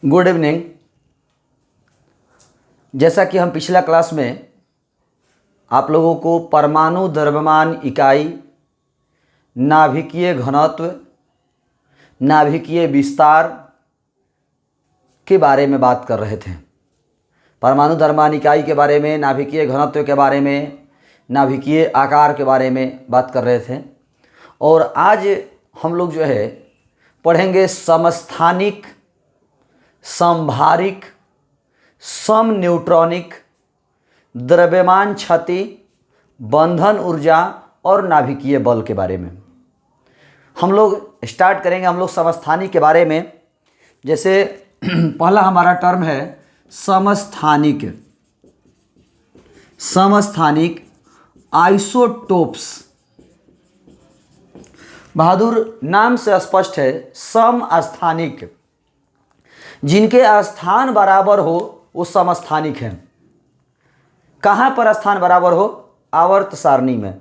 Good evening. जैसा कि हम पिछला क्लास में आप लोगों को परमाणु द्रव्यमान इकाई, नाभिकीय घनत्व, नाभिकीय विस्तार के बारे में बात कर रहे थे। परमाणु द्रव्यमान इकाई के बारे में, नाभिकीय घनत्व के बारे में, नाभिकीय आकार के बारे में बात कर रहे थे। और आज हम लोग जो है पढ़ेंगे समस्थानिक, समभारिक, सम न्यूट्रॉनिक, द्रव्यमान क्षति, बंधन ऊर्जा और नाभिकीय बल के बारे में। हम लोग स्टार्ट करेंगे हम लोग समस्थानिक के बारे में। जैसे पहला हमारा टर्म है समस्थानिक। समस्थानिक आइसोटोप्स। बहादुर, नाम से स्पष्ट है, समस्थानिक, जिनके स्थान बराबर हो वो समस्थानिक हैं। कहाँ पर स्थान बराबर हो? आवर्त सारणी में।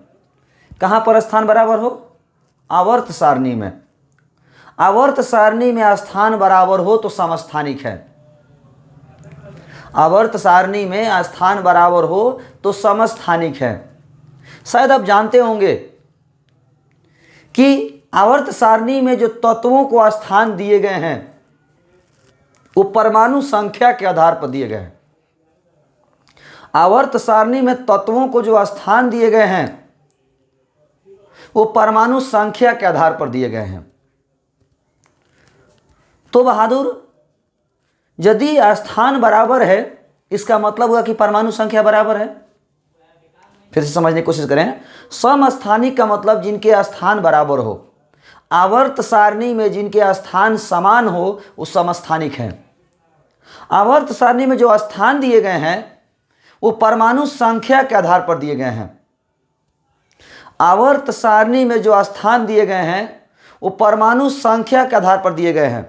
कहाँ पर स्थान बराबर हो? आवर्त सारणी में। आवर्त सारणी में स्थान बराबर हो तो समस्थानिक है। आवर्त सारणी में स्थान बराबर हो तो समस्थानिक है। शायद आप जानते होंगे कि आवर्त सारणी में जो तत्वों को स्थान दिए गए हैं वो परमाणु संख्या के आधार पर दिए गए हैं। आवर्त सारणी में तत्वों को जो स्थान दिए गए हैं वो परमाणु संख्या के आधार पर दिए गए हैं। तो बहादुर, यदि स्थान बराबर है इसका मतलब हुआ कि परमाणु संख्या बराबर है। फिर से समझने की कोशिश करें। समस्थानिक का मतलब जिनके स्थान बराबर हो। आवर्त सारणी में जिनके स्थान समान हो वो समस्थानिक हैं। आवर्त सारणी में जो स्थान दिए गए हैं वो परमाणु संख्या के आधार पर दिए गए हैं। आवर्त सारणी में जो स्थान दिए गए हैं वो परमाणु संख्या के आधार पर दिए गए हैं।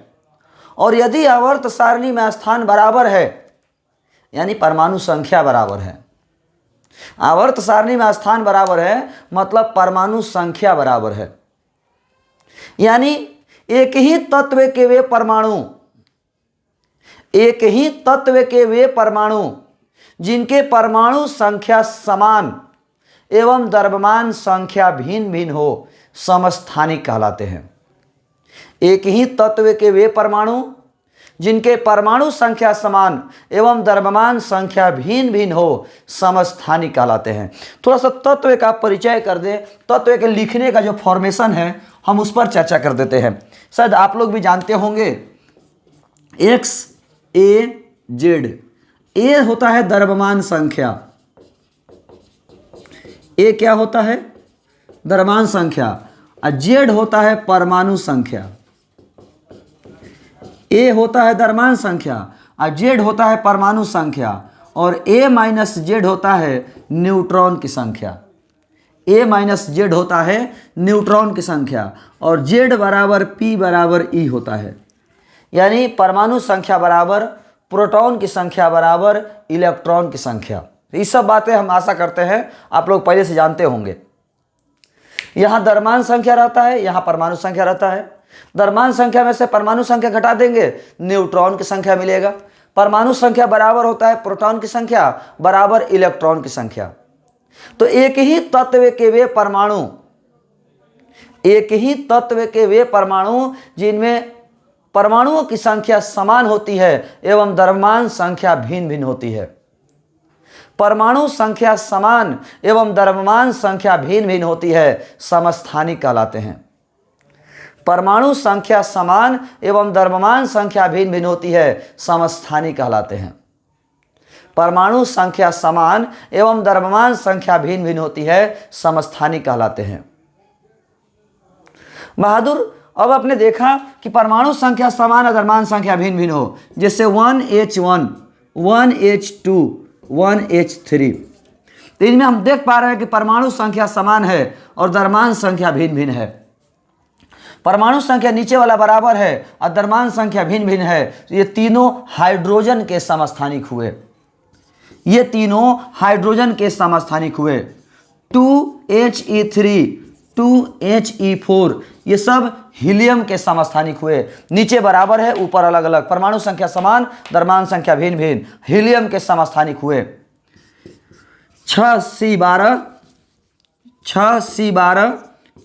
और यदि आवर्त सारणी में स्थान बराबर है यानी परमाणु संख्या बराबर है। आवर्त सारणी में स्थान बराबर है मतलब परमाणु संख्या बराबर है। यानी एक ही तत्व के वे परमाणु, एक ही तत्व के वे परमाणु जिनके परमाणु संख्या समान एवं द्रव्यमान संख्या भिन्न भिन्न हो, समस्थानिक कहलाते हैं। एक ही तत्व के वे परमाणु जिनके परमाणु संख्या समान एवं द्रव्यमान संख्या भिन्न भिन्न हो, समस्थानिक कहलाते हैं। थोड़ा सा तत्व का परिचय कर दें। तत्व के लिखने का जो फॉर्मेशन है हम उस पर चर्चा कर देते हैं। शायद आप लोग भी जानते होंगे, एक्स ए जेड। ए होता है द्रव्यमान संख्या। ए क्या होता है? द्रव्यमान संख्या। और जेड होता है परमाणु संख्या। ए होता है द्रव्यमान संख्या और जेड होता है परमाणु संख्या। और ए माइनस जेड होता है न्यूट्रॉन की संख्या। ए माइनस जेड होता है न्यूट्रॉन की संख्या। और जेड बराबर पी बराबर ई होता है। यानी परमाणु संख्या बराबर प्रोटॉन की संख्या बराबर इलेक्ट्रॉन की संख्या। ये सब बातें हम आशा करते हैं आप लोग पहले से जानते होंगे। यहाँ द्रव्यमान संख्या रहता है, यहाँ परमाणु संख्या रहता है। द्रव्यमान संख्या में से परमाणु संख्या घटा देंगे, न्यूट्रॉन की संख्या मिलेगा। परमाणु संख्या बराबर होता है प्रोटॉन की संख्या बराबर इलेक्ट्रॉन की संख्या। तो एक ही तत्व के वे परमाणु, एक ही तत्व के वे परमाणु जिनमें परमाणुओं की संख्या समान होती है एवं द्रव्यमान संख्या भिन्न भिन्न होती है। परमाणु संख्या समान एवं द्रव्यमान संख्या भिन्न भिन्न होती है, समस्थानिक कहलाते हैं। परमाणु संख्या समान एवं द्रव्यमान संख्या भिन्न भिन्न होती है, समस्थानिक कहलाते हैं। परमाणु संख्या समान एवं द्रव्यमान संख्या भिन्न भिन्न होती है, समस्थानिक कहलाते हैं। बहादुर, अब आपने देखा कि परमाणु संख्या समान और द्रव्यमान संख्या भिन्न भिन्न हो, जैसे 1H1, 1H2, 1H3। तो इनमें हम देख पा रहे हैं कि परमाणु संख्या समान है और द्रव्यमान संख्या भिन्न भिन्न है। परमाणु संख्या नीचे वाला बराबर है और द्रव्यमान संख्या भिन्न भिन्न है। तो ये तीनों हाइड्रोजन के समस्थानिक हुए। ये तीनों हाइड्रोजन के समस्थानिक हुए। 2He3 2He4 ये सब हीलियम के समस्थानिक हुए। नीचे बराबर है, ऊपर अलग अलग, परमाणु संख्या समान, द्रव्यमान संख्या भिन्न भिन्न, हीलियम के समस्थानिक हुए। 6C12, 6C12,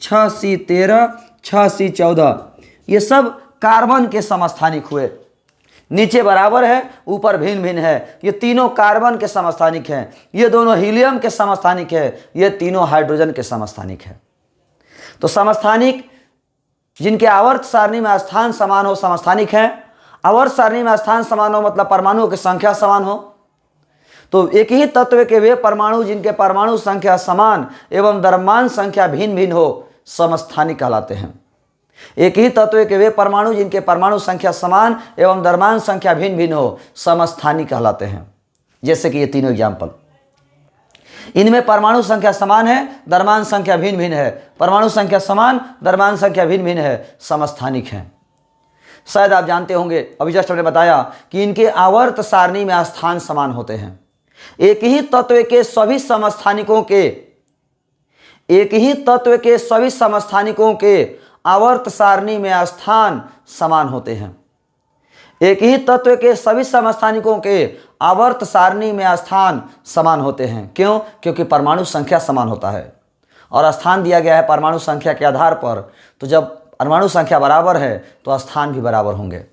6C13, 6C14 ये सब कार्बन के समस्थानिक हुए। नीचे बराबर है, ऊपर भिन्न भिन्न है। ये तीनों कार्बन के समस्थानिक हैं, ये दोनों हीलियम के समस्थानिक है, ये तीनों हाइड्रोजन के समस्थानिक है। तो समस्थानिक जिनके आवर्त सारणी में स्थान समान हो समस्थानिक है। आवर्त सारणी में स्थान समान हो मतलब परमाणुओं की संख्या समान हो। तो एक ही तत्व के वे परमाणु जिनके परमाणु संख्या समान एवं द्रव्यमान संख्या भिन्न भिन्न हो समस्थानिक कहलाते हैं। एक ही तत्व के वे परमाणु जिनके परमाणु संख्या समान एवं द्रव्यमान संख्या भिन्न भिन्न हो समस्थानिक कहलाते हैं। जैसे कि ये तीनों एग्जाम्पल, इनमें परमाणु संख्या समान है, द्रव्यमान संख्या भिन्न भिन्न है, परमाणु संख्या समान, द्रव्यमान संख्या भिन्न भिन्न है, समस्थानिक हैं। शायद आप जानते होंगे, अभी जस्ट हमने बताया कि इनके आवर्त सारणी में स्थान समान होते हैं। एक ही तत्व के सभी समस्थानिकों के, एक ही तत्व के सभी समस्थानिकों के आवर्त सारणी में स्थान समान होते हैं। एक ही तत्व के सभी समस्थानिकों के आवर्त सारणी में स्थान समान होते हैं। क्यों? क्योंकि परमाणु संख्या समान होता है और स्थान दिया गया है परमाणु संख्या के आधार पर। तो जब परमाणु संख्या बराबर है तो स्थान भी बराबर होंगे।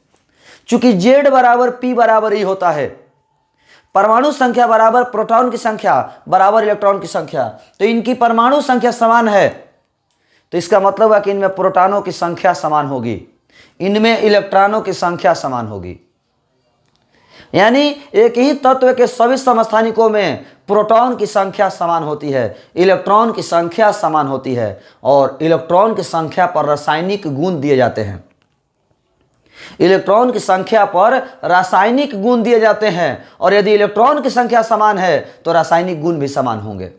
चूंकि Z बराबर P बराबर E होता है, परमाणु संख्या बराबर प्रोटॉन की संख्या बराबर इलेक्ट्रॉन की संख्या, तो इनकी परमाणु संख्या समान है, तो इसका मतलब है कि इनमें प्रोटॉनों की संख्या समान होगी, इनमें इलेक्ट्रॉनों की संख्या समान होगी। यानी एक ही तत्व के सभी समस्थानिकों में प्रोटॉन की संख्या समान होती है, इलेक्ट्रॉन की संख्या समान होती है और इलेक्ट्रॉन की संख्या पर रासायनिक गुण दिए जाते हैं। इलेक्ट्रॉन की संख्या पर रासायनिक गुण दिए जाते हैं और यदि इलेक्ट्रॉन की संख्या समान है तो रासायनिक गुण भी समान होंगे।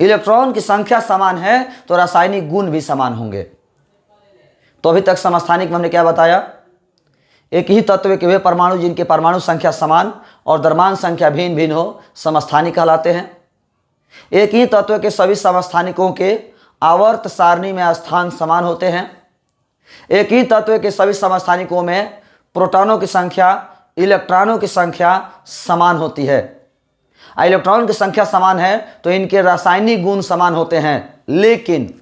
इलेक्ट्रॉन की संख्या समान है तो रासायनिक गुण भी समान होंगे। तो अभी तक समस्थानिक में हमने क्या बताया? एक ही तत्व के वे परमाणु जिनके परमाणु संख्या समान और द्रव्यमान संख्या भिन्न भिन्न हो समस्थानिक कहलाते हैं। एक ही तत्व के सभी समस्थानिकों के आवर्त सारणी में स्थान समान होते हैं। एक ही तत्व के सभी समस्थानिकों में प्रोटॉनों की संख्या, इलेक्ट्रॉनों की संख्या समान होती है। इलेक्ट्रॉन की संख्या समान है तो इनके रासायनिक गुण समान होते हैं। लेकिन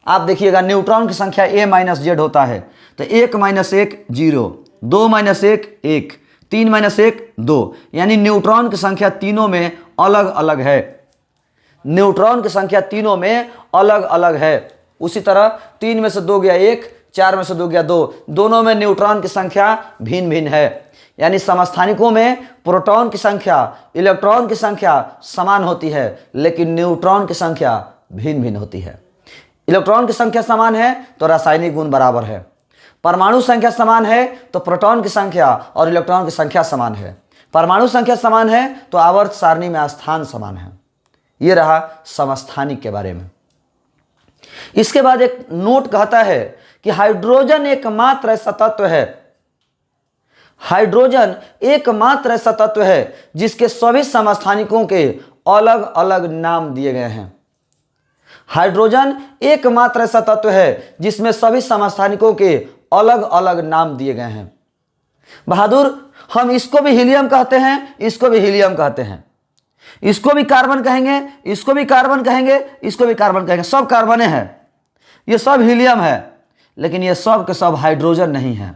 आप देखिएगा न्यूट्रॉन की संख्या A माइनस Z होता है तो 1 माइनस 1 0, 2 माइनस 1 1, 3 माइनस 1 2, यानी न्यूट्रॉन की संख्या तीनों में अलग अलग है। न्यूट्रॉन की संख्या तीनों में अलग अलग है। उसी तरह 3 में से 2 गया 1, 4 में से 2 गया 2, दोनों में न्यूट्रॉन की संख्या भिन्न भिन्न है। यानी समस्थानिकों में प्रोटॉन की संख्या, इलेक्ट्रॉन की संख्या समान होती है लेकिन न्यूट्रॉन की संख्या भिन्न भिन्न होती है। इलेक्ट्रॉन की संख्या समान है तो रासायनिक गुण बराबर है। परमाणु संख्या समान है तो प्रोटॉन की संख्या और इलेक्ट्रॉन की संख्या समान है। परमाणु संख्या समान है तो आवर्त सारणी में स्थान समान है। यह रहा समस्थानिक के बारे में। इसके बाद एक नोट कहता है कि हाइड्रोजन एकमात्र ऐसा तत्व है, हाइड्रोजन एकमात्र ऐसा तत्व है जिसके सभी समस्थानिकों के अलग अलग नाम दिए गए हैं। हाइड्रोजन एकमात्र ऐसा तत्व है जिसमें सभी समस्थानिकों के अलग अलग नाम दिए गए हैं। बहादुर, हम इसको भी हीलियम कहते हैं, इसको भी हीलियम कहते हैं, इसको भी कार्बन कहेंगे, इसको भी कार्बन कहेंगे, इसको भी कार्बन कहेंगे, सब कार्बन है, ये सब हीलियम है, लेकिन ये सब के सब हाइड्रोजन नहीं है।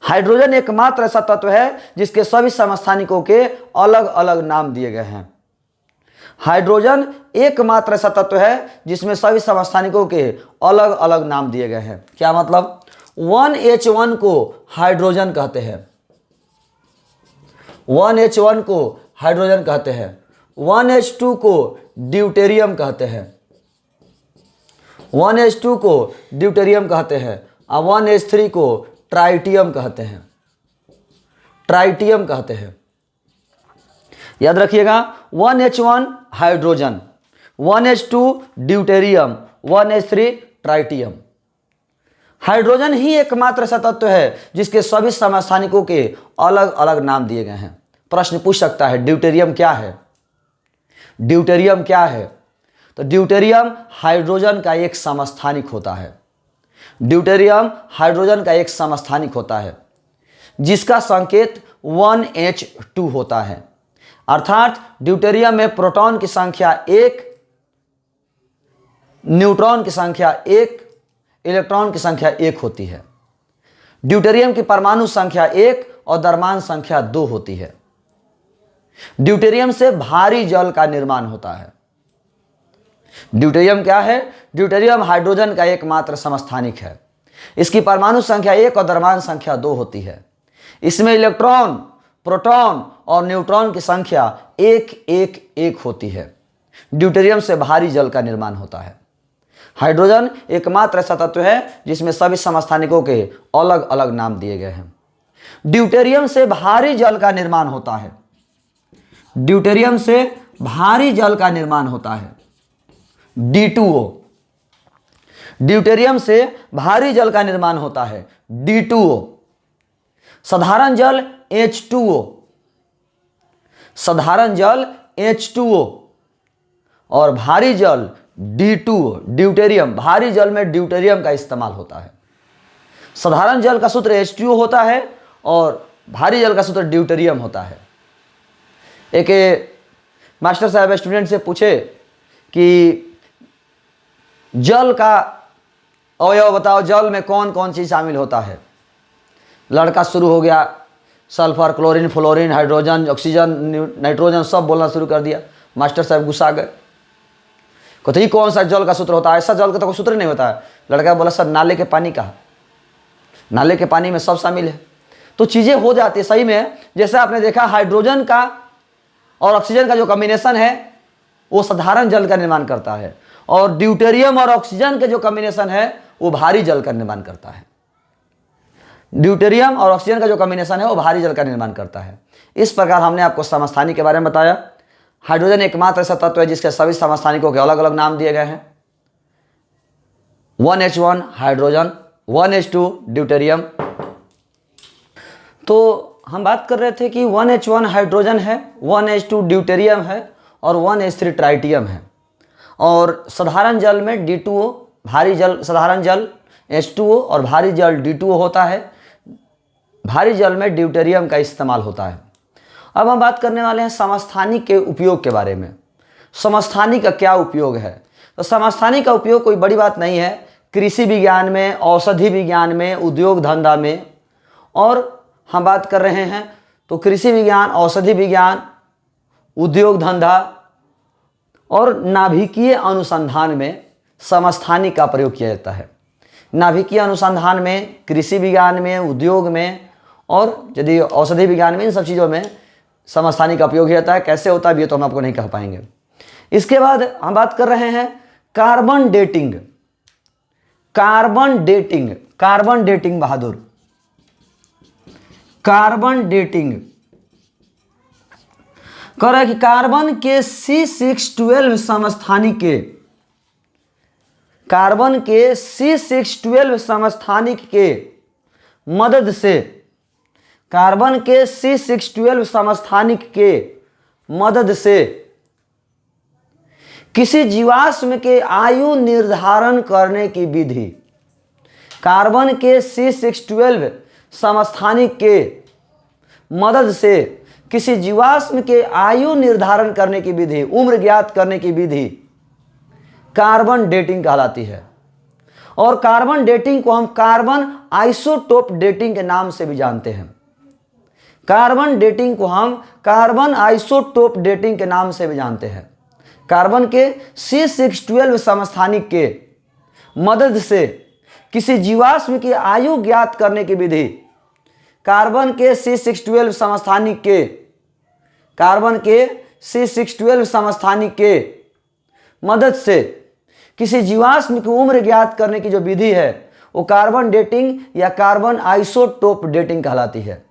हाइड्रोजन एकमात्र ऐसा तत्व है जिसके सभी समस्थानिकों के अलग अलग नाम दिए गए हैं। हाइड्रोजन एकमात्र ऐसा तत्व है जिसमें सभी समस्थानिकों के अलग अलग नाम दिए गए हैं। क्या मतलब? 1H1 को हाइड्रोजन कहते हैं, 1H1 को हाइड्रोजन कहते हैं, 1H2 को ड्यूटेरियम कहते हैं, 1H2 को ड्यूटेरियम कहते हैं और 1H3 को ट्राइटियम कहते हैं, ट्राइटियम कहते हैं। याद रखिएगा, 1H1 hydrogen, 1H2 deuterium, 1H3 tritium. Hydrogen ही एकमात्र ऐसा तत्व है जिसके सभी समस्थानिकों के अलग अलग नाम दिए गए हैं। प्रश्न पूछ सकता है ड्यूटेरियम क्या है, ड्यूटेरियम क्या है? तो ड्यूटेरियम हाइड्रोजन का एक समस्थानिक होता है। ड्यूटेरियम हाइड्रोजन का एक समस्थानिक होता है जिसका संकेत 1H2 होता है। अर्थात ड्यूटेरियम में प्रोटॉन की संख्या 1, न्यूट्रॉन की संख्या 1, इलेक्ट्रॉन की संख्या 1 होती है। ड्यूटेरियम की परमाणु संख्या 1 और द्रव्यमान संख्या 2 होती है। ड्यूटेरियम से भारी जल का निर्माण होता है। ड्यूटेरियम क्या है? ड्यूटेरियम हाइड्रोजन का एकमात्र समस्थानिक है। इसकी परमाणु संख्या 1 और द्रव्यमान संख्या 2 होती है। इसमें इलेक्ट्रॉन, प्रोटॉन और न्यूट्रॉन की संख्या 1 होती है। ड्यूटेरियम से भारी जल का निर्माण होता है। हाइड्रोजन एकमात्र ऐसा तत्व है जिसमें सभी समस्थानिकों के अलग अलग नाम दिए गए हैं। ड्यूटेरियम से भारी जल का निर्माण होता है। ड्यूटेरियम से भारी जल का निर्माण होता है, D2O। ड्यूटेरियम से भारी जल का निर्माण होता है, D2O। साधारण जल H2O, साधारण जल H2O और भारी जल D2O। ड्यूटेरियम, भारी जल में ड्यूटेरियम का इस्तेमाल होता है। साधारण जल का सूत्र H2O होता है और भारी जल का सूत्र ड्यूटेरियम होता है। एक मास्टर साहब स्टूडेंट से पूछे कि जल का अवयव बताओ, जल में कौन कौन चीज़ शामिल होता है। लड़का शुरू हो गया, sulphur, chlorine, fluorine, hydrogen, oxygen, nitrogen सब बोलना शुरू कर दिया। मास्टर साहब गुस्सा गए, कहते ये कौन सा जल का सूत्र होता है? ऐसा जल का तो कोई सूत्र नहीं होता है। लड़का बोला सर नाले के पानी का, नाले के पानी में सब शामिल है। तो चीज़ें हो जाती है सही में। जैसे आपने देखा हाइड्रोजन का और ऑक्सीजन का जो कॉम्बिनेशन है वो साधारण जल का निर्माण करता है, और ड्यूटेरियम और ऑक्सीजन के जो कॉम्बिनेशन है वो भारी जल का निर्माण करता है। ड्यूटेरियम और ऑक्सीजन का जो कॉम्बिनेशन है वो भारी जल का निर्माण करता है। इस प्रकार हमने आपको समस्थानिक के बारे में बताया। हाइड्रोजन एकमात्र ऐसा तत्व है जिसके सभी समस्थानिकों के अलग अलग नाम दिए गए हैं। 1H1 hydrogen, 1H2 deuterium. तो हम बात कर रहे थे कि 1H1 हाइड्रोजन है, 1H2 ड्यूटेरियम है और 1H3 ट्राइटियम है। और साधारण जल में D2O, भारी जल साधारण जल H2O और भारी जल D2O होता है। भारी जल में ड्यूटेरियम का इस्तेमाल होता है। अब हम बात करने वाले हैं समस्थानिक के उपयोग के बारे में। समस्थानिक का क्या उपयोग है? तो समस्थानिक का उपयोग कोई बड़ी बात नहीं है। कृषि विज्ञान में, औषधि विज्ञान में, उद्योग धंधा में, और हम बात कर रहे हैं तो कृषि विज्ञान, औषधि विज्ञान, उद्योग धंधा और नाभिकीय अनुसंधान में समस्थानिक का प्रयोग किया जाता है। नाभिकीय अनुसंधान में, कृषि विज्ञान में, उद्योग में और यदि औषधि विज्ञान में, इन सब चीज़ों में समस्थानिक का उपयोग होता है। कैसे होता है ये तो हम आपको नहीं कह पाएंगे। इसके बाद हम बात कर रहे हैं carbon dating. Carbon dating, carbon dating बहादुर, कार्बन डेटिंग कह रहा है कि कार्बन के C612 समस्थानिक के, कार्बन के C612 समस्थानिक के मदद से, कार्बन के C612 समस्थानिक के मदद से किसी जीवाश्म के आयु निर्धारण करने की विधि, कार्बन के C612 समस्थानिक के मदद से किसी जीवाश्म के आयु निर्धारण करने की विधि, उम्र ज्ञात करने की विधि कार्बन डेटिंग कहलाती है। और कार्बन डेटिंग को हम कार्बन आइसोटोप डेटिंग के नाम से भी जानते हैं। कार्बन डेटिंग को हम कार्बन आइसोटोप डेटिंग के नाम से भी जानते हैं। कार्बन के C612 समस्थानिक के मदद से किसी जीवाश्म की आयु ज्ञात करने की विधि, कार्बन के C612 समस्थानिक के, कार्बन के C612 समस्थानिक के मदद से किसी जीवाश्म की उम्र ज्ञात करने की जो विधि है वो कार्बन डेटिंग या कार्बन आइसोटोप डेटिंग कहलाती है।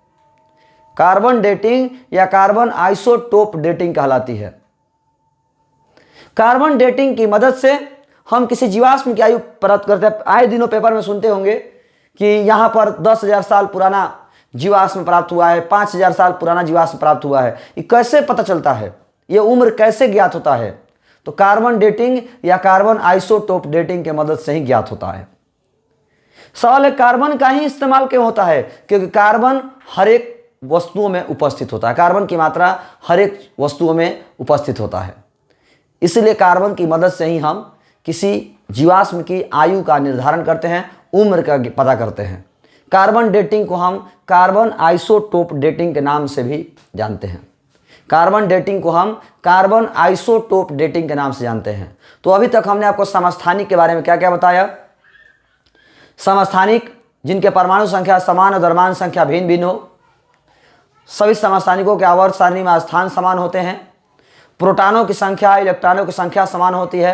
कार्बन डेटिंग या कार्बन आइसोटोप डेटिंग कहलाती है। कार्बन डेटिंग की मदद से हम किसी जीवाश्म की आयु प्राप्त करते हैं। आए दिनों पेपर में सुनते होंगे कि यहाँ पर 10,000 साल पुराना जीवाश्म प्राप्त हुआ है, 5,000 साल पुराना जीवाश्म प्राप्त हुआ है। ये कैसे पता चलता है? ये उम्र कैसे ज्ञात होता है? तो कार्बन डेटिंग या कार्बन आइसोटोप डेटिंग के मदद से ही ज्ञात होता है। सवाल है कार्बन का ही इस्तेमाल क्यों होता है? क्योंकि कार्बन हर एक वस्तुओं में उपस्थित होता है, कार्बन की मात्रा हर एक वस्तुओं में उपस्थित होता है, इसलिए कार्बन की मदद से ही हम किसी जीवाश्म की आयु का निर्धारण करते हैं, उम्र का पता करते हैं। कार्बन डेटिंग को हम कार्बन आइसोटोप डेटिंग के नाम से भी जानते हैं। कार्बन डेटिंग को हम कार्बन आइसोटोप डेटिंग के नाम से जानते हैं। तो अभी तक हमने आपको समस्थानिक के बारे में क्या क्या बताया। समस्थानिक जिनके परमाणु संख्या समान और द्रव्यमान संख्या भिन्न भिन्न हो। सभी समस्थानिकों के आवर्त सारणी में स्थान समान होते हैं। प्रोटॉनों की संख्या इलेक्ट्रॉनों की संख्या समान होती है।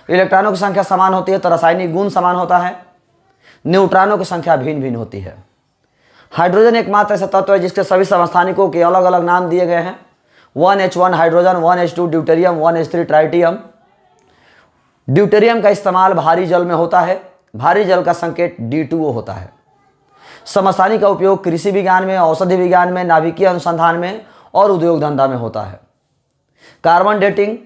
इलेक्ट्रॉनों की संख्या समान होती है तो रासायनिक गुण समान होता है। न्यूट्रॉनों की संख्या भिन्न भिन्न होती है। हाइड्रोजन एकमात्र ऐसा तत्व है जिसके सभी समस्थानिकों के अलग अलग नाम दिए गए हैं। 1H1 hydrogen, 1H2 deuterium, 1H3 tritium. Deuterium का इस्तेमाल भारी जल में होता है। भारी जल का संकेत D2O होता है। समस्थानिक का उपयोग कृषि विज्ञान में, औषधि विज्ञान में, नाभिकीय अनुसंधान में और उद्योग धंधा में होता है। कार्बन डेटिंग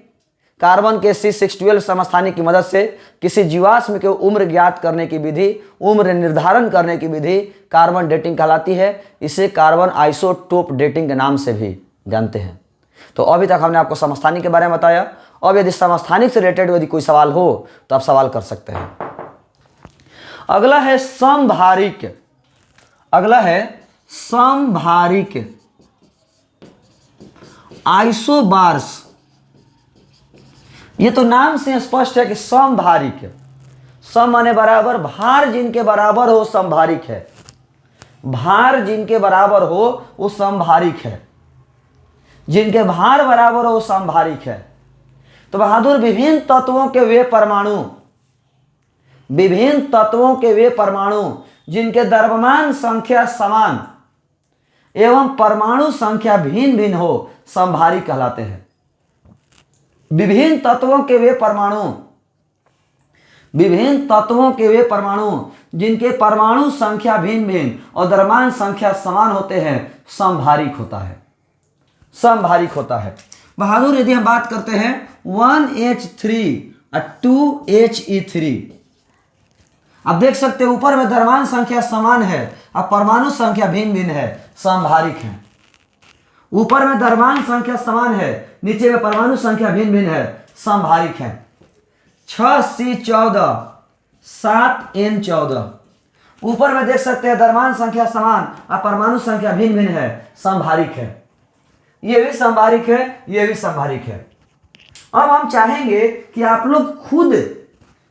कार्बन के C612 समस्थानिक की मदद से किसी जीवाश्म के उम्र ज्ञात करने की विधि, उम्र निर्धारण करने की विधि कार्बन डेटिंग कहलाती है। इसे कार्बन आइसोटोप डेटिंग के नाम से भी जानते हैं। तो अभी तक हमने आपको समस्थानिक के बारे में बताया। अब यदि समस्थानिक से रिलेटेड यदि कोई सवाल हो तो आप सवाल कर सकते हैं। अगला है समभारिक। अगला है समभारिक आइसोबार्स। ये तो नाम से स्पष्ट है कि समभारिक है। सम माने बराबर, भार जिनके बराबर हो समभारिक है। भार जिनके बराबर हो वो समभारिक है। जिनके भार बराबर हो वो समभारिक है। तो बहादुर विभिन्न तत्वों के वे परमाणु, विभिन्न तत्वों के वे परमाणु जिनके द्रव्यमान संख्या समान एवं परमाणु संख्या भिन्न भिन्न हो समभारिक कहलाते हैं। विभिन्न तत्वों के वे परमाणु, विभिन्न तत्वों के वे परमाणु जिनके परमाणु संख्या भिन्न भिन्न और द्रव्यमान संख्या समान होते हैं समभारिक होता है। समभारिक होता है। बहादुर यदि हम बात करते हैं 1H3 और 2He3, आप देख सकते हैं ऊपर में द्रव्यमान संख्या समान है और परमाणु संख्या भिन्न भिन्न है, समभारिक है। ऊपर में द्रव्यमान संख्या समान है, नीचे में परमाणु संख्या भिन्न भिन्न है, समभारिक है। 6C14 7N14, ऊपर में देख सकते हैं द्रव्यमान संख्या समान और परमाणु संख्या भिन्न भिन्न है, समभारिक है। ये भी समभारिक है, ये भी समभारिक है। अब हम चाहेंगे कि आप लोग खुद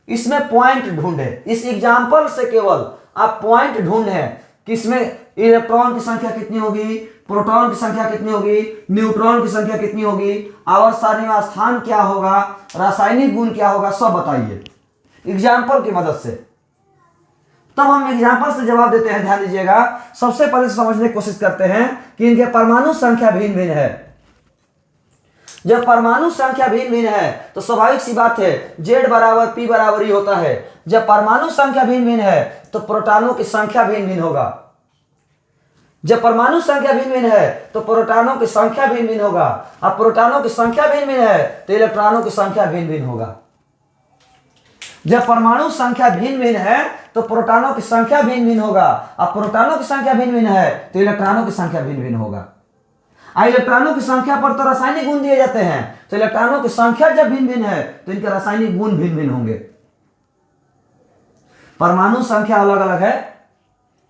इसमें पॉइंट ढूंढे। इस एग्जाम्पल से केवल आप पॉइंट ढूंढे कि इसमें इलेक्ट्रॉन की संख्या कितनी होगी, प्रोटॉन की संख्या कितनी होगी, न्यूट्रॉन की संख्या कितनी होगी, आवर्त सारणी में स्थान क्या होगा, रासायनिक गुण क्या होगा, सब बताइए एग्जाम्पल की मदद से। तब हम एग्जाम्पल से जवाब देते हैं। ध्यान दीजिएगा, सबसे पहले समझने की कोशिश करते हैं कि इनके परमाणु संख्या भिन्न भिन्न है। जब परमाणु संख्या भिन्न भिन्न है तो स्वाभाविक सी बात है Z बराबर P बराबर ही होता है। जब परमाणु संख्या भिन्न भिन्न है तो प्रोटॉनों की संख्या भिन्न भिन्न होगा। जब परमाणु संख्या भिन्न भिन्न है तो प्रोटॉनों की संख्या भिन्न भिन्न होगा। अब प्रोटॉनों की संख्या भिन्न भिन्न है तो इलेक्ट्रॉनों की संख्या भिन्न भिन्न होगा। जब परमाणु संख्या भिन्न भिन्न है तो प्रोटॉनों की संख्या भिन्न भिन्न होगा। अब प्रोटॉनों की संख्या भिन्न भिन्न है तो इलेक्ट्रॉनों की संख्या भिन्न भिन्न होगा। इलेक्ट्रॉनों की संख्या पर तो रासायनिक गुण दिए जाते हैं, तो इलेक्ट्रॉनों की संख्या जब भिन्न भिन्न है तो इनके रासायनिक गुण भिन्न भिन्न होंगे। परमाणु संख्या अलग अलग है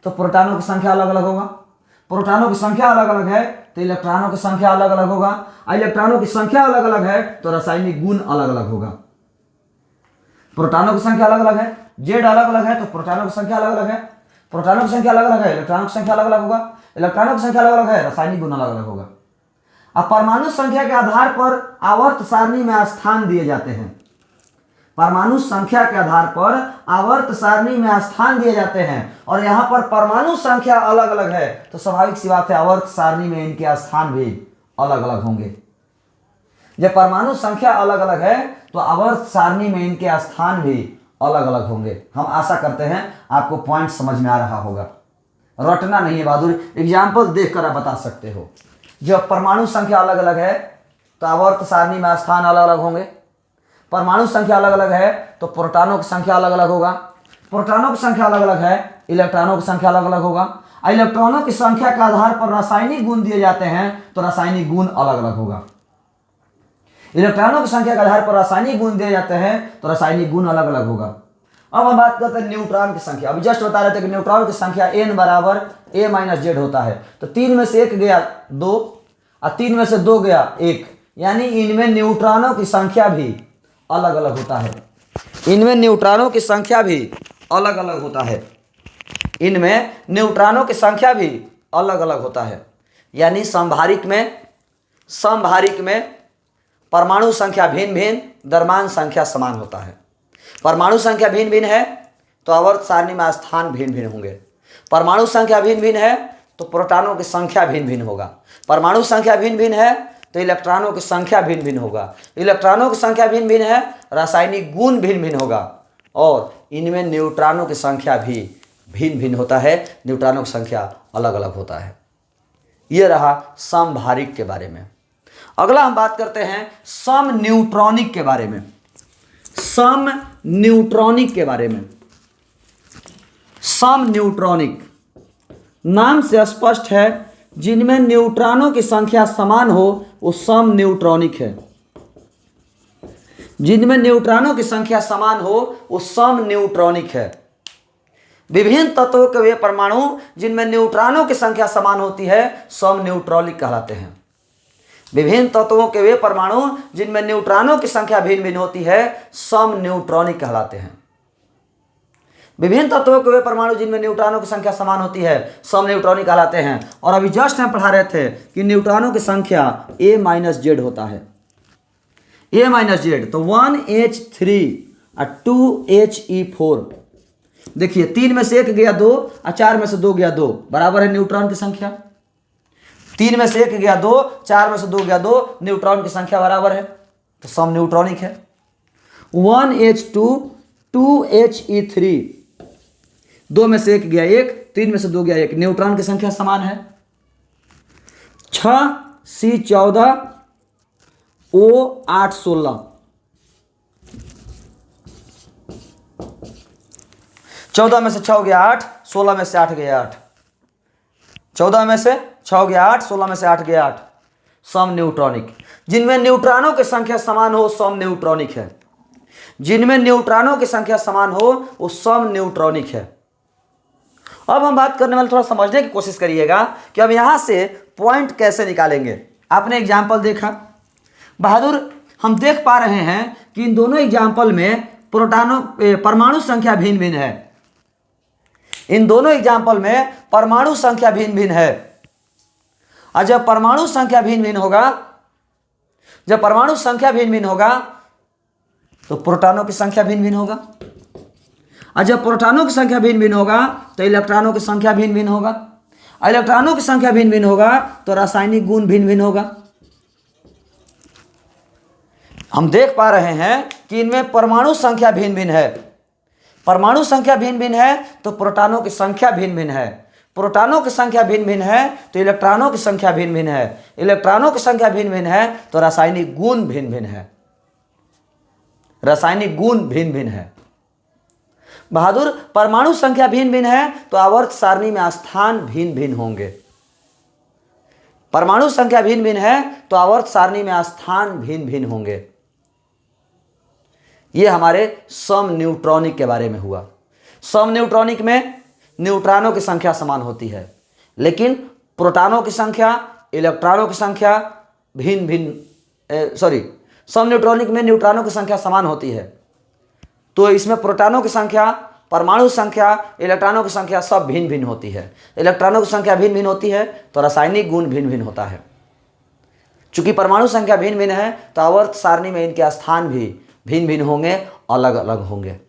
तो प्रोटॉनों की संख्या अलग अलग होगा। प्रोटॉनों की संख्या अलग अलग है तो इलेक्ट्रॉनों की संख्या अलग अलग होगा। इलेक्ट्रॉनों की संख्या अलग अलग है तो रासायनिक गुण अलग अलग होगा। प्रोटॉनों की संख्या अलग अलग है, Z अलग अलग है तो प्रोटॉनों की संख्या अलग अलग है। प्रोटॉनों की संख्या अलग अलग है, इलेक्ट्रॉनों की संख्या अलग अलग होगा। इलेक्ट्रॉनों की संख्या अलग अलग है, रासायनिक गुण अलग अलग होगा। अब परमाणु संख्या के आधार पर आवर्त सारणी में स्थान दिए जाते हैं। परमाणु संख्या के आधार पर आवर्त सारणी में स्थान दिए जाते हैं और यहां पर परमाणु संख्या अलग अलग है तो स्वाभाविक सी बात है आवर्त सारणी में इनके स्थान भी अलग अलग होंगे। जब परमाणु संख्या अलग अलग है तो आवर्त सारणी में इनके स्थान भी अलग अलग होंगे। हम आशा करते हैं आपको पॉइंट समझ में आ रहा होगा। रटना नहीं है बहादुर, एग्जाम्पल देखकर आप बता सकते हो। जब परमाणु संख्या अलग अलग है तो आवर्त सारणी में स्थान अलग अलग होंगे। परमाणु संख्या अलग अलग है तो प्रोटॉनों की संख्या अलग अलग होगा, प्रोटॉनों की संख्या अलग अलग है, इलेक्ट्रॉनों की संख्या अलग अलग होगा। इलेक्ट्रॉनों की संख्या के आधार पर रासायनिक गुण दिए जाते हैं तो रासायनिक गुण अलग अलग होगा। इलेक्ट्रॉनों की संख्या के आधार पर रासायनिक गुण दिए जाते हैं तो रासायनिक गुण अलग अलग होगा। अब हम बात करते हैं न्यूट्रॉन की संख्या। अभी जस्ट बता रहे थे कि न्यूट्रॉन की संख्या n बराबर a माइनस जेड होता है। तो 3 में से 1 गया 2 और 3 में से 2 गया 1, यानी इनमें न्यूट्रॉनों की संख्या भी अलग अलग होता है। इनमें न्यूट्रॉनों की संख्या भी अलग अलग होता है। इनमें न्यूट्रॉनों की संख्या भी अलग अलग होता है। यानी समभारिक में परमाणु संख्या भिन्न भिन्न, द्रव्यमान संख्या समान होता है। परमाणु संख्या भिन्न भिन्न है तो आवर्त सारणी में स्थान भिन्न भिन्न होंगे। परमाणु संख्या भिन्न भिन्न है तो प्रोटॉनों की संख्या भिन्न भिन्न होगा। परमाणु संख्या भिन्न भिन्न है तो इलेक्ट्रॉनों की संख्या भिन्न भिन्न होगा। इलेक्ट्रॉनों की संख्या भिन्न भिन्न है, रासायनिक गुण भिन्न भिन्न होगा। और इनमें न्यूट्रॉनों की संख्या भी भिन्न भिन्न होता है, न्यूट्रॉनों की संख्या अलग अलग होता है। यह रहा समभारिक के बारे में। अगला हम बात करते हैं समन्यूट्रॉनिक के बारे में। समन्यूट्रॉनिक के बारे में। समन्यूट्रॉनिक नाम से स्पष्ट है, जिनमें न्यूट्रॉनों की संख्या समान हो वो समन्यूट्रॉनिक है। जिनमें न्यूट्रॉनों की संख्या समान हो वो समन्यूट्रॉनिक है। विभिन्न तत्वों के वे परमाणु जिनमें न्यूट्रॉनों की संख्या समान होती है समन्यूट्रॉनिक कहलाते हैं। विभिन्न तत्वों के वे परमाणु जिनमें न्यूट्रॉनों की संख्या भिन्न भिन्न होती है समन्यूट्रॉनिक कहलाते हैं। विभिन्न तत्वों के वे परमाणु जिनमें न्यूट्रॉनों की संख्या समान होती है समन्यूट्रॉनिक कहलाते हैं। और अभी जस्ट हम पढ़ा रहे थे कि न्यूट्रॉनों की संख्या a माइनस जेड होता है। a माइनस जेड तो 1h3 और 2he4। देखिए 3 में से 1 गया 2 और 4 में से 2 गया 2, बराबर है न्यूट्रॉन की संख्या। 3 में से 1 गया 2, 4 में से 2 गया 2, न्यूट्रॉन की संख्या बराबर है तो समन्यूट्रॉनिक है। 1h2 2he3, 2 में से 1 गया 1, 3 में से 2 गया 1, न्यूट्रॉन की संख्या समान है। 6c14 O816, 14 में से 6 गया 8, 16 में से 8 गया 8, 14 में से 6 गया 8, 16 में से 8 गया 8, समन्यूट्रॉनिक। जिनमें न्यूट्रॉनों की संख्या समान हो समन्यूट्रॉनिक है। जिनमें न्यूट्रॉनों की संख्या समान हो वो समन्यूट्रॉनिक है। अब हम बात करने वाले, थोड़ा समझने की कोशिश करिएगा कि अब यहां से पॉइंट कैसे निकालेंगे। आपने एग्जाम्पल देखा बहादुर, हम देख पा रहे हैं कि इन दोनों एग्जाम्पल में परमाणु संख्या भिन्न भिन्न है। इन दोनों एग्जाम्पल में परमाणु संख्या भिन्न भिन्न है। और जब परमाणु संख्या भिन्न भिन्न होगा, जब परमाणु संख्या भिन्न भिन्न होगा तो प्रोटॉनों की संख्या भिन्न भिन्न होगा। और जब प्रोटॉनों की संख्या भिन्न भिन्न होगा तो इलेक्ट्रॉनों की संख्या भिन्न भिन्न होगा। इलेक्ट्रॉनों की संख्या भिन्न भिन्न होगा तो रासायनिक गुण भिन्न भिन्न होगा। हम देख पा रहे हैं कि इनमें परमाणु संख्या भिन्न भिन्न है। परमाणु संख्या भिन्न भिन्न है तो प्रोटॉनों की संख्या भिन्न भिन्न है। प्रोटॉनों की संख्या भिन्न भिन्न है तो इलेक्ट्रॉनों की संख्या भिन्न भिन्न है। इलेक्ट्रॉनों की संख्या भिन्न भिन्न है तो रासायनिक गुण भिन्न भिन्न है। रासायनिक गुण भिन्न भिन्न है। बहादुर, परमाणु संख्या भिन्न भिन्न है तो आवर्त सारणी में स्थान भिन्न भिन्न होंगे। परमाणु संख्या भिन्न भिन्न है तो आवर्त सारणी में स्थान भिन्न भिन्न होंगे। यह हमारे समन्यूट्रॉनिक के बारे में हुआ। समन्यूट्रॉनिक में न्यूट्रॉनों की संख्या समान होती है, लेकिन प्रोटॉनों की संख्या, इलेक्ट्रॉनों की संख्या भिन्न भिन्न, समन्यूट्रॉनिक में न्यूट्रॉनों की संख्या समान होती है तो इसमें प्रोटॉनों की संख्या, परमाणु संख्या, इलेक्ट्रॉनों की संख्या सब भिन्न भिन्न होती है। इलेक्ट्रॉनों की संख्या भिन्न भिन्न होती है तो रासायनिक गुण भिन्न भिन्न होता है। चूंकि परमाणु संख्या भिन्न भिन्न है तो आवर्त सारणी में इनके स्थान भी भिन्न भिन्न होंगे, अलग अलग होंगे।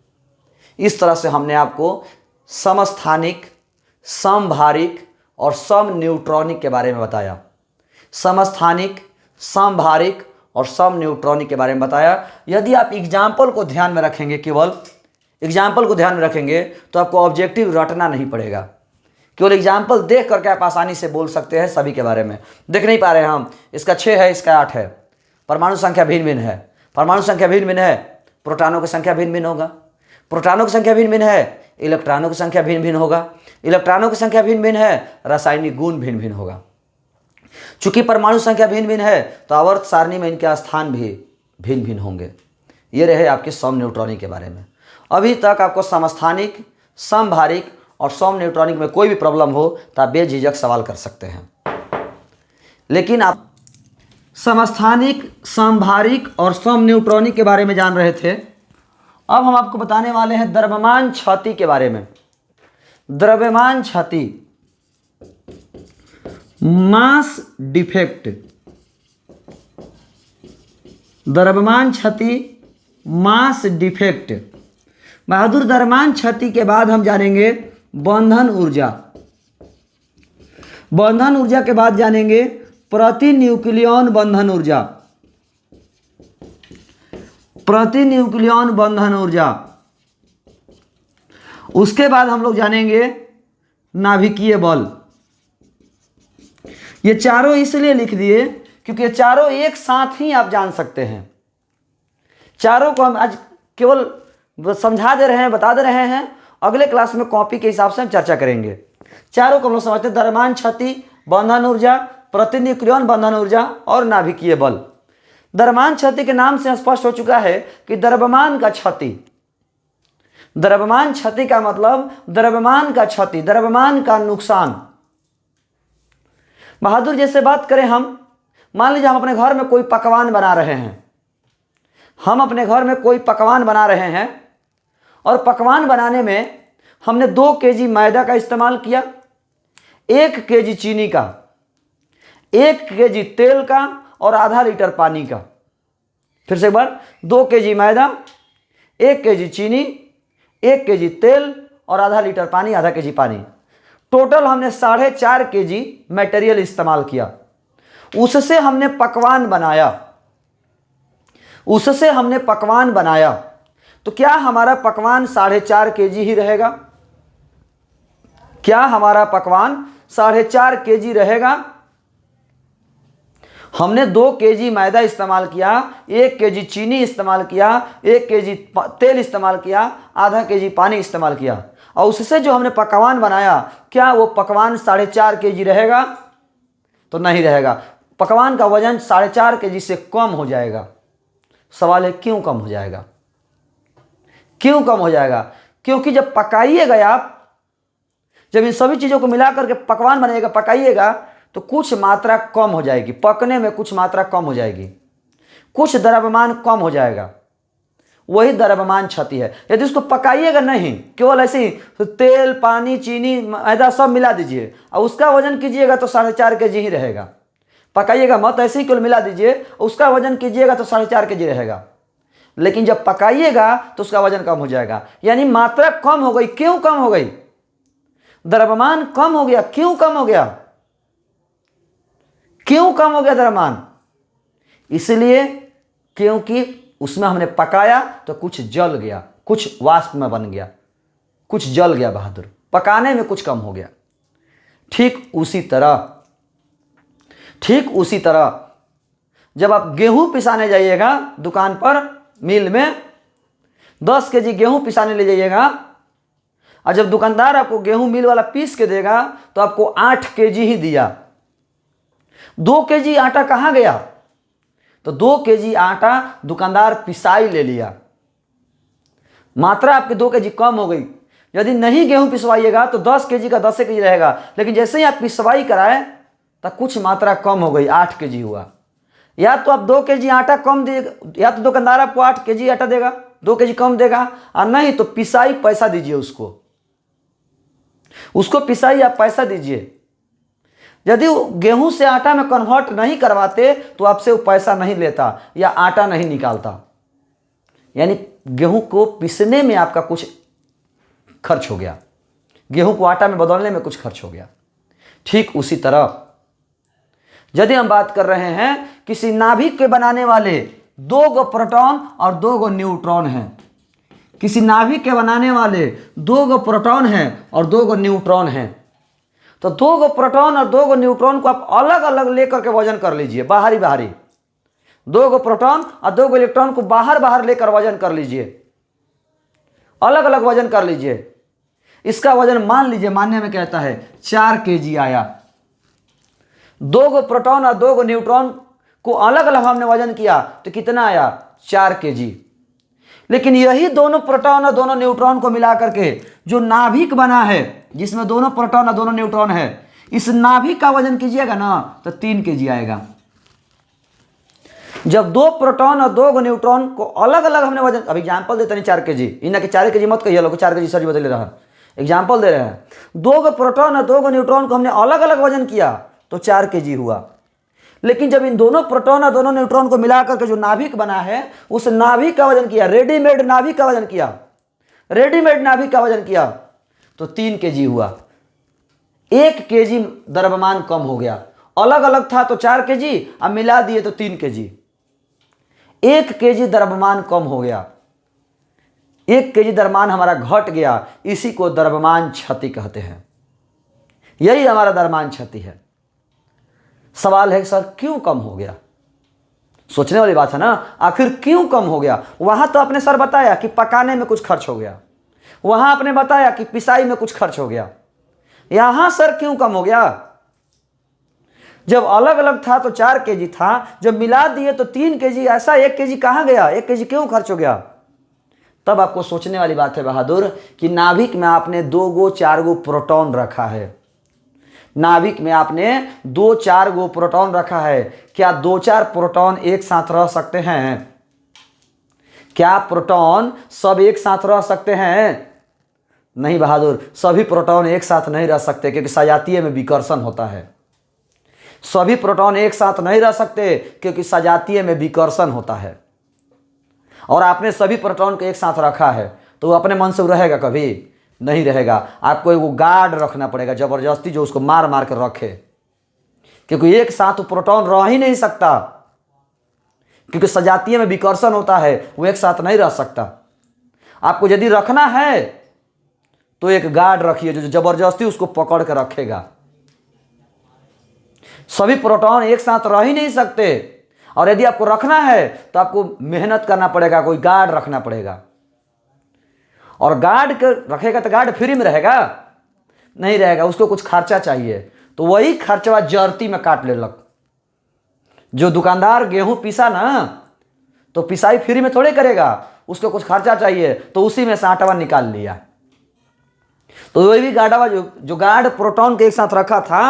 इस तरह से हमने आपको समस्थानिक, समभारिक और समन्यूट्रॉनिक के बारे में बताया। समस्थानिक, समभारिक और समन्यूट्रॉनिक के बारे में बताया। यदि आप एग्जाम्पल को ध्यान में रखेंगे, केवल एग्जाम्पल को ध्यान में रखेंगे तो आपको ऑब्जेक्टिव रटना नहीं पड़ेगा। केवल एग्जाम्पल देख करके आप आसानी से बोल सकते हैं सभी के बारे में। देख नहीं पा रहे हैं हम, इसका 6 है, इसका 8 है, परमाणु संख्या भिन्न भिन्न है, परमाणु संख्या भिन्न भिन्न है प्रोटॉनों की संख्या भिन्न भिन्न होगा। प्रोटॉनों की संख्या भिन्न भिन्न है, इलेक्ट्रॉनों की संख्या भिन्न भिन्न होगा। इलेक्ट्रॉनों की संख्या भिन्न भिन्न है, रासायनिक गुण भिन्न भिन्न होगा। चूंकि परमाणु संख्या भिन्न भिन्न है तो आवर्त सारणी में इनके स्थान भी भिन्न भिन्न होंगे। ये रहे आपके समन्यूट्रॉनिक के बारे में। अभी तक आपको समस्थानिक, समभारिक और समन्यूट्रॉनिक में कोई भी प्रॉब्लम हो तो आप बेझिझक सवाल कर सकते हैं। लेकिन आप समस्थानिक, समभारिक और समन्यूट्रॉनिक के बारे में जान रहे थे। अब हम आपको बताने वाले हैं द्रव्यमान क्षति के बारे में। द्रव्यमान क्षति, मास डिफेक्ट। द्रव्यमान क्षति, मास डिफेक्ट। बहादुर, द्रव्यमान क्षति के बाद हम जानेंगे बंधन ऊर्जा। बंधन ऊर्जा के बाद जानेंगे प्रति न्यूक्लियन बंधन ऊर्जा। प्रति न्यूक्लियन बंधन ऊर्जा। उसके बाद हम लोग जानेंगे नाभिकीय बल। ये चारों इसलिए लिख दिए क्योंकि ये चारों एक साथ ही आप जान सकते हैं। चारों को हम आज केवल समझा दे रहे हैं, बता दे रहे हैं। अगले क्लास में कॉपी के हिसाब से हम चर्चा करेंगे। चारों को हम लोग समझते हैं, द्रव्यमान क्षति, बंधन ऊर्जा, प्रतिन्यूक्लियन बंधन ऊर्जा और नाभिकीय बल। द्रव्यमान क्षति के नाम से स्पष्ट हो चुका है कि द्रव्यमान का क्षति। द्रव्यमान क्षति का मतलब द्रव्यमान का क्षति, द्रव्यमान का नुकसान। बहादुर, जैसे बात करें हम, मान लीजिए हम अपने घर में कोई पकवान बना रहे हैं। हम अपने घर में कोई पकवान बना रहे हैं और पकवान बनाने में हमने 2 केजी मैदा का इस्तेमाल किया, 1 केजी चीनी का, 1 केजी तेल का और आधा लीटर पानी का। फिर से एक बार, 2 केजी मैदा, 1 केजी चीनी, 1 केजी तेल और आधा लीटर पानी, आधा केजी पानी। टोटल हमने 4.5 केजी मटेरियल इस्तेमाल किया। उससे हमने पकवान बनाया। उससे हमने पकवान बनाया तो क्या हमारा पकवान 4.5 केजी ही रहेगा? क्या हमारा पकवान 4.5 केजी रहेगा? हमने 2 केजी मैदा इस्तेमाल किया, 1 केजी चीनी इस्तेमाल किया, 1 केजी तेल इस्तेमाल किया, आधा केजी पानी इस्तेमाल किया और उससे जो हमने पकवान बनाया, क्या वो पकवान 4.5 केजी रहेगा? तो नहीं रहेगा। पकवान का वजन 4.5 केजी से कम हो जाएगा। सवाल है क्यों कम हो जाएगा? क्यों कम हो जाएगा? क्योंकि जब पकाइएगा आप, जब इन सभी चीज़ों को मिला करके पकवान बनाइएगा, पकाइएगा तो कुछ मात्रा कम हो जाएगी। पकने में कुछ मात्रा कम हो जाएगी, कुछ द्रव्यमान कम हो जाएगा। वही द्रव्यमान क्षति है। यदि उसको पकाइएगा नहीं, केवल ऐसे ही तो तेल, पानी, चीनी, मैदा सब मिला दीजिए और उसका वजन कीजिएगा तो 4.5 केजी ही रहेगा। पकाइएगा मत, ऐसे ही केवल मिला दीजिए, उसका वजन कीजिएगा तो 4.5 केजी रहेगा। लेकिन जब पकाइएगा तो उसका वजन कम हो जाएगा, यानी मात्रा कम हो गई। क्यों कम हो गई? द्रव्यमान कम हो गया। क्यों कम हो गया? क्यों कम हो गया द्रव्यमान? इसलिए क्योंकि उसमें हमने पकाया तो कुछ जल गया, कुछ वाष्प में बन गया, कुछ जल गया। बहादुर, पकाने में कुछ कम हो गया। ठीक उसी तरह जब आप गेहूं पिसाने जाइएगा दुकान पर, मिल में 10 केजी गेहूं पिसाने ले जाइएगा और जब दुकानदार आपको गेहूं मिल वाला पीस के देगा तो आपको 8 केजी ही दिया। 2 केजी आटा कहाँ गया? तो 2 केजी आटा दुकानदार पिसाई ले लिया। मात्रा आपके 2 केजी कम हो गई। यदि नहीं गेहूं पिसवाइएगा तो 10 केजी का 10 केजी रहेगा, लेकिन जैसे ही आप पिसवाई कराए तो कुछ मात्रा कम हो गई, 8 केजी हुआ। या तो आप 2 केजी आटा कम देगा, या तो दुकानदार आपको 8 केजी आटा देगा, 2 केजी कम देगा, और नहीं तो पिसाई पैसा दीजिए उसको पिसाई आप पैसा दीजिए। यदि गेहूं से आटा में कन्वर्ट नहीं करवाते तो आपसे वो पैसा नहीं लेता या आटा नहीं निकालता। यानी गेहूं को पीसने में आपका कुछ खर्च हो गया, गेहूं को आटा में बदलने में कुछ खर्च हो गया। ठीक उसी तरह यदि हम बात कर रहे हैं किसी नाभिक के बनाने वाले 2 गो प्रोटॉन और 2 गो न्यूट्रॉन हैं, किसी नाभिक के बनाने वाले 2 गो प्रोटॉन हैं और 2 गो न्यूट्रॉन हैं, तो 2 गो प्रोटॉन और 2 गो न्यूट्रॉन को आप अलग अलग लेकर के वजन कर लीजिए, बाहरी बाहरी। 2 प्रोटॉन और 2 इलेक्ट्रॉन को बाहर बाहर लेकर वजन कर लीजिए, अलग अलग वजन कर लीजिए। इसका वजन मान लीजिए, मानने में कहता है 4 kg आया। 2 प्रोटॉन और 2 न्यूट्रॉन को अलग अलग हमने वजन किया तो कितना आया? 4 kg। लेकिन यही दोनों प्रोटॉन और दोनों न्यूट्रॉन को मिलाकर के जो नाभिक बना है, जिसमें दोनों प्रोटॉन और दोनों न्यूट्रॉन है, इस नाभिक का वजन कीजिएगा ना तो 3 kg आएगा। जब 2 प्रोटॉन और 2 न्यूट्रॉन को अलग अलग हमने वजन, अब एग्जाम्पल देते नहीं 4 kg, इन्हें 4 kg मत कहिए लोग, 4 kg सर जी बदल रहा है, एग्जाम्पल दे रहे हैं। 2 प्रोटॉन और 2 न्यूट्रॉन को हमने अलग अलग वजन किया तो 4 kg हुआ। लेकिन जब इन दोनों प्रोटॉन और दोनों न्यूट्रॉन को मिलाकर के जो नाभिक बना है, उस नाभिक का वजन किया, रेडीमेड नाभिक का वजन किया, रेडीमेड नाभिक का वजन किया तो 3 kg हुआ। 1 kg द्रव्यमान कम हो गया। अलग अलग था तो 4 kg, अब मिला दिए तो 3 kg। 1 kg द्रव्यमान कम हो गया, 1 kg द्रव्यमान हमारा घट गया। इसी को द्रव्यमान क्षति कहते हैं। यही हमारा द्रव्यमान क्षति है। सवाल है सर क्यों कम हो गया? सोचने वाली बात है ना, आखिर क्यों कम हो गया? वहां तो आपने सर बताया कि पकाने में कुछ खर्च हो गया, वहां आपने बताया कि पिसाई में कुछ खर्च हो गया, यहां सर क्यों कम हो गया? जब अलग अलग था तो 4 kg था, जब मिला दिए तो 3 kg, ऐसा 1 kg कहां गया? 1 kg क्यों खर्च हो गया? तब आपको सोचने वाली बात है बहादुर कि नाभिक में आपने 2 4 प्रोटॉन रखा है। नाभिक में आपने 2 4 प्रोटॉन रखा है। क्या 2 4 प्रोटॉन एक साथ रह सकते हैं? क्या प्रोटॉन सब एक साथ रह सकते हैं? नहीं बहादुर, सभी प्रोटॉन एक साथ नहीं रह सकते, क्योंकि सजातीय में विकर्षण होता है। सभी प्रोटॉन एक साथ नहीं रह सकते क्योंकि सजातीय में विकर्षण होता है। और आपने सभी प्रोटॉन को एक साथ रखा है तो वो अपने मन से रहेगा? कभी नहीं रहेगा। आपको एक गार्ड रखना पड़ेगा जबरदस्ती, जो उसको मार मार कर रखे, क्योंकि एक साथ प्रोटॉन रह ही नहीं सकता, क्योंकि सजातीय में विकर्षण होता है, वो एक साथ नहीं रह सकता। आपको यदि रखना है तो एक गार्ड रखिए जो जबरदस्ती उसको पकड़ कर रखेगा। सभी प्रोटॉन एक साथ रह ही नहीं सकते, और यदि आपको रखना है तो आपको मेहनत करना पड़ेगा, कोई गार्ड रखना पड़ेगा। और गार्ड रखेगा तो गार्ड फ्री में रहेगा? नहीं रहेगा, उसको कुछ खर्चा चाहिए। तो वही खर्चवा जर्ती में काट ले लग। जो दुकानदार गेहूं पीसा ना, तो पिसाई फ्री में थोड़े करेगा, उसको कुछ खर्चा चाहिए, तो उसी में से आटावा निकाल लिया। तो वही भी गार्डवा जो गार्ड प्रोटॉन के एक साथ रखा था,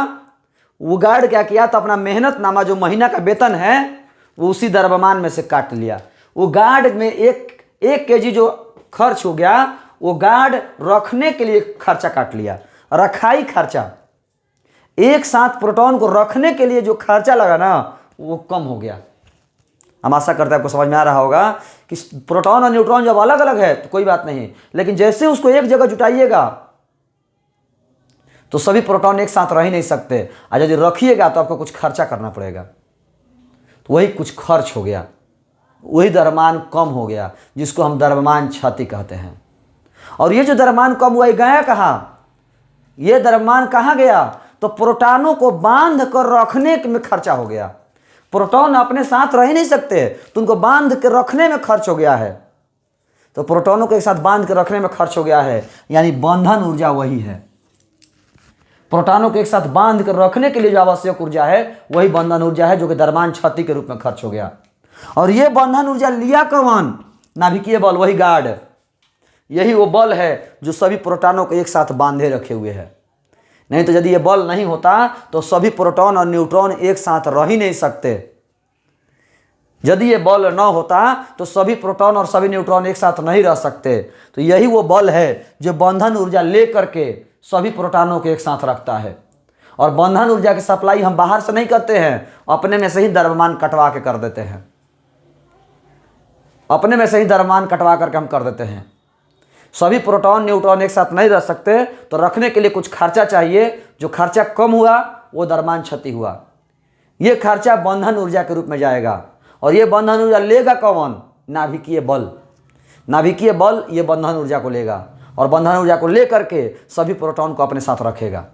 वो गार्ड क्या किया? तो अपना मेहनत नामा जो महीना का वेतन है वो उसी द्रव्यमान में से काट लिया। वो गार्ड में एक kg जो खर्च हो गया, वो गार्ड रखने के लिए खर्चा काट लिया, रखाई खर्चा। एक साथ प्रोटॉन को रखने के लिए जो खर्चा लगा ना, वो कम हो गया। हम आशा करते हैं आपको समझ में आ रहा होगा कि प्रोटॉन और न्यूट्रॉन जब अलग अलग है तो कोई बात नहीं, लेकिन जैसे उसको एक जगह जुटाइएगा तो सभी प्रोटॉन एक साथ रह ही नहीं सकते, और यदि रखिएगा तो आपको कुछ खर्चा करना पड़ेगा। तो वही कुछ खर्च हो गया, वही द्रव्यमान कम हो गया, जिसको हम द्रव्यमान क्षति कहते हैं। और ये जो द्रव्यमान कम हुआ, ये गया कहाँ? ये द्रव्यमान कहाँ गया? तो प्रोटॉनों को बांध कर रखने में खर्चा हो गया। प्रोटॉन अपने साथ रह ही नहीं सकते, तो उनको बांध के रखने में खर्च हो गया है। तो प्रोटॉनों को एक साथ बांध के रखने में खर्च हो गया है, यानी बंधन ऊर्जा वही है। प्रोटॉनों को एक साथ बांध कर रखने के लिए जो आवश्यक ऊर्जा है, वही बंधन ऊर्जा है, जो कि द्रव्यमान क्षति के रूप में खर्च हो गया। और ये बंधन ऊर्जा लिया कौन? नाभिकीय बल, वही गार्ड। यही वो बल है जो सभी प्रोटॉनों को एक साथ बांधे रखे हुए है। नहीं तो यदि ये बल नहीं होता तो सभी प्रोटॉन और न्यूट्रॉन एक साथ रह ही नहीं सकते। यदि ये बल न होता तो सभी प्रोटॉन और सभी न्यूट्रॉन एक साथ नहीं रह सकते। तो यही वो बल है जो बंधन ऊर्जा ले करके सभी प्रोटॉनों को एक साथ रखता है। और बंधन ऊर्जा की सप्लाई हम बाहर से नहीं करते हैं, अपने में से ही द्रव्यमान कटवा के कर देते हैं। अपने में से ही द्रव्यमान कटवा करके हम कर देते हैं। सभी प्रोटॉन न्यूट्रॉन एक साथ नहीं रह सकते, तो रखने के लिए कुछ खर्चा चाहिए। जो खर्चा कम हुआ वो द्रव्यमान क्षति हुआ। ये खर्चा बंधन ऊर्जा के रूप में जाएगा। और ये बंधन ऊर्जा लेगा कौन? नाभिकीय बल। नाभिकीय बल ये बंधन ऊर्जा को लेगा, और बंधन ऊर्जा को लेकर के सभी प्रोटॉन को अपने साथ रखेगा।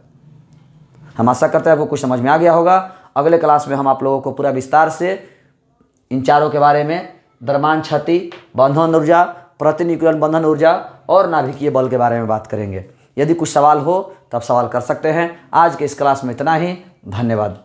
हम आशा करते हैं आपको कुछ समझ में आ गया होगा। अगले क्लास में हम आप लोगों को पूरा विस्तार से इन चारों के बारे में द्रव्यमान क्षति, बंधन ऊर्जा, प्रतिन्यूक्लियन बंधन ऊर्जा और नाभिकीय बल के बारे में बात करेंगे। यदि कुछ सवाल हो तो आप सवाल कर सकते हैं। आज के इस क्लास में इतना ही। धन्यवाद।